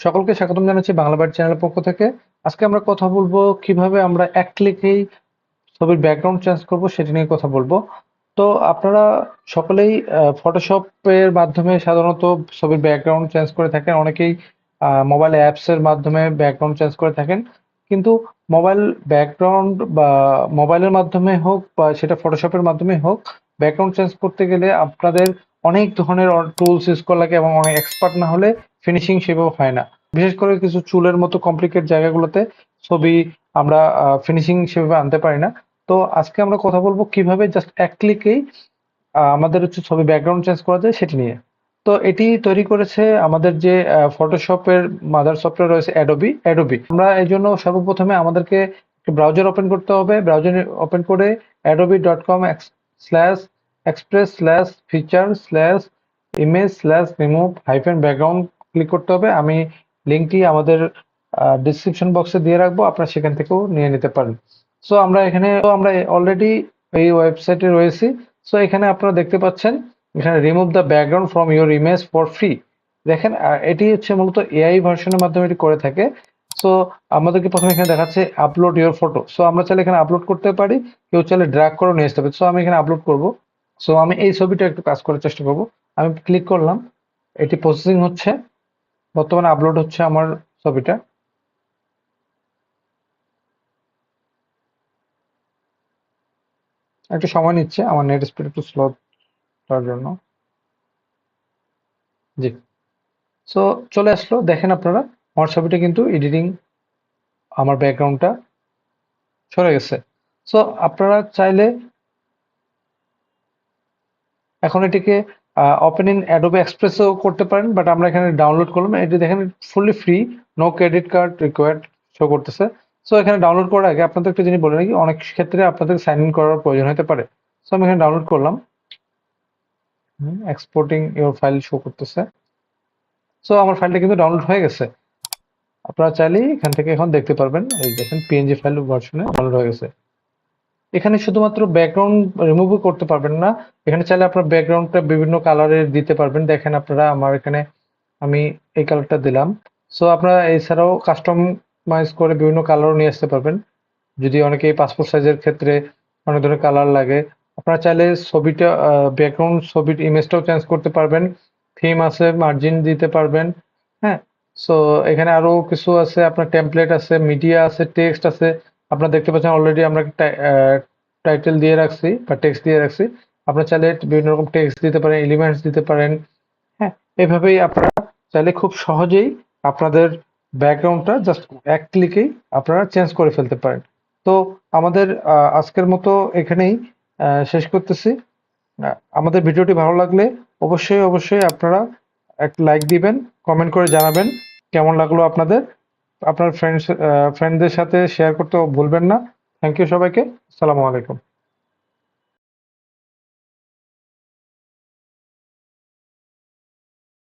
সকলকে স্বাগতম জানাচ্ছি বাংলা বাইট চ্যানেলের পক্ষ থেকে। আজকে আমরা কথা বলবো কিভাবে আমরা এক ক্লিকেই ছবির ব্যাকগ্রাউন্ড চেঞ্জ করব সেটা নিয়ে কথা বলবো। তো আপনারা সকলেই ফটোশপের মাধ্যমে সাধারণত ছবির ব্যাকগ্রাউন্ড চেঞ্জ করে থাকেন। অনেকেই মোবাইল অ্যাপস এর মাধ্যমে ব্যাকগ্রাউন্ড চেঞ্জ করে থাকেন। কিন্তু মোবাইল ব্যাকগ্রাউন্ড বা মোবাইলের মাধ্যমে হোক বা সেটা ফটোশপের মাধ্যমে হোক, ব্যাকগ্রাউন্ড চেঞ্জ করতে গেলে আপনাদের অনেক ধরনের টুলস ইউজ করা লাগে এবং অনেক এক্সপার্ট না হলে ফিনিশিং সেভাবে হয় না। বিশেষ করে কিছু চুলের মতো কমপ্লিকেট জায়গাগুলোতে ছবি আমরা ফিনিশিং সেভাবে আনতে পারি না। তো আজকে আমরা কথা বলবো কিভাবে জাস্ট এক ক্লিকেই আমাদের হচ্ছে ছবি ব্যাকগ্রাউন্ড চেঞ্জ করা যায় সেটি নিয়ে। তো এটি তৈরি করেছে আমাদের যে ফটোশপের মাদার সফটওয়্যার রয়েছে অ্যাডোবি। আমরা এই জন্য সর্বপ্রথমে আমাদেরকে ব্রাউজার ওপেন করতে হবে। ব্রাউজার ওপেন করে adobe.com/express/feature/image/remove-background ক্লিক করতে হবে। আমি লিঙ্কটি আমাদের ডিসক্রিপশন বক্সে দিয়ে রাখবো, আপনারা সেখান থেকেও নিয়ে নিতে পারেন। সো আমরা অলরেডি এই ওয়েবসাইটে রয়েছি। সো এখানে আপনারা দেখতে পাচ্ছেন, এখানে remove the background from your image for free. দেখেন এটি হচ্ছে মূলত এআই ভার্সনের মাধ্যমে এটি করে থাকে। সো আমাদেরকে প্রথমে এখানে দেখাচ্ছে আপলোড ইউর ফটো। সো আমরা চাইলে এখানে আপলোড করতে পারি, কেউ চাইলে ড্র্যাগ করে নিয়ে আসতে হবে। সো আমি এখানে আপলোড করব। সো আমি এই ছবিটা একটু কাজ করার চেষ্টা করব। আমি ক্লিক করলাম, এটি প্রসেসিং হচ্ছে, বর্তমানে আপলোড হচ্ছে আমার ছবিটা। একটু সময় নিচ্ছে, আমার নেট স্পিড একটু স্লো তার জন্য। জি, সো চলে আসলো। দেখেন আপনারা আমার ছবিটা কিন্তু এডিটিং, আমার ব্যাকগ্রাউন্ডটা সরে গেছে। সো আপনারা চাইলে এখন এটিকে ওপেন ইন অ্যাডোবে এক্সপ্রেসও করতে পারেন, বাট আমরা এখানে ডাউনলোড করলাম। এটি দেখেন fully free, no credit card required show করতেছে। সো এখানে ডাউনলোড করার আগে আপনাদের একটা জিনিস বলে রাখি, অনেক ক্ষেত্রে আপনাদের সাইন ইন করার প্রয়োজন হতে পারে। সো আমি এখানে ডাউনলোড করলাম, এক্সপোর্টিং ইউর ফাইল শো করতেছে। সো আমার ফাইলটা কিন্তু ডাউনলোড হয়ে গেছে। আপনারা চাইলেই এখান থেকে এখন দেখতে পারবেন, এই দেখেন পিএনজি ফাইল ভার্সনে ডাউনলোড হয়ে গেছে। এখানে শুধুমাত্র ব্যাকগ্রাউন্ড রিমুভও করতে পারবেন না, এখানে চাইলে আপনার ব্যাকগ্রাউন্ডটা বিভিন্ন কালারের দিতে পারবেন। দেখেন আপনারা আমার এখানে আমি এই কালারটা দিলাম। সো আপনারা এছাড়াও কাস্টমাইজ করে বিভিন্ন কালারও নিয়ে আসতে পারবেন। যদি অনেকে পাসপোর্ট সাইজের ক্ষেত্রে অনেক ধরনের কালার লাগে, আপনারা চাইলে ছবিটা ব্যাকগ্রাউন্ড ছবির ইমেজটাও চেঞ্জ করতে পারবেন। থিম আছে, মার্জিন দিতে পারবেন। হ্যাঁ, সো এখানে আরো কিছু আছে, আপনার টেমপ্লেট আছে, মিডিয়া আছে, টেক্সট আছে। আপনারা দেখতে পাচ্ছেন অলরেডি আমরা টাইটেল দিয়ে রাখছি বা টেক্সট দিয়ে রাখছি। আপনারা চাইলে বিভিন্ন রকম টেক্সট দিতে পারেন, এলিমেন্টস দিতে পারেন। হ্যাঁ, এভাবেই আপনারা চাইলে খুব সহজেই আপনাদের ব্যাকগ্রাউন্ডটা জাস্ট এক ক্লিকেই আপনারা চেঞ্জ করে ফেলতে পারেন। তো আমাদের আজকের মতো এখানেই শেষ করতেছি। আমাদের ভিডিওটি ভালো লাগলে অবশ্যই আপনারা একটা লাইক দিবেন, কমেন্ট করে জানাবেন কেমন লাগলো আপনাদের। আপনার ফ্রেন্ডদের সাথে শেয়ার করতে ভুলবেন না। থ্যাংক ইউ সবাইকে। আসসালামু আলাইকুম।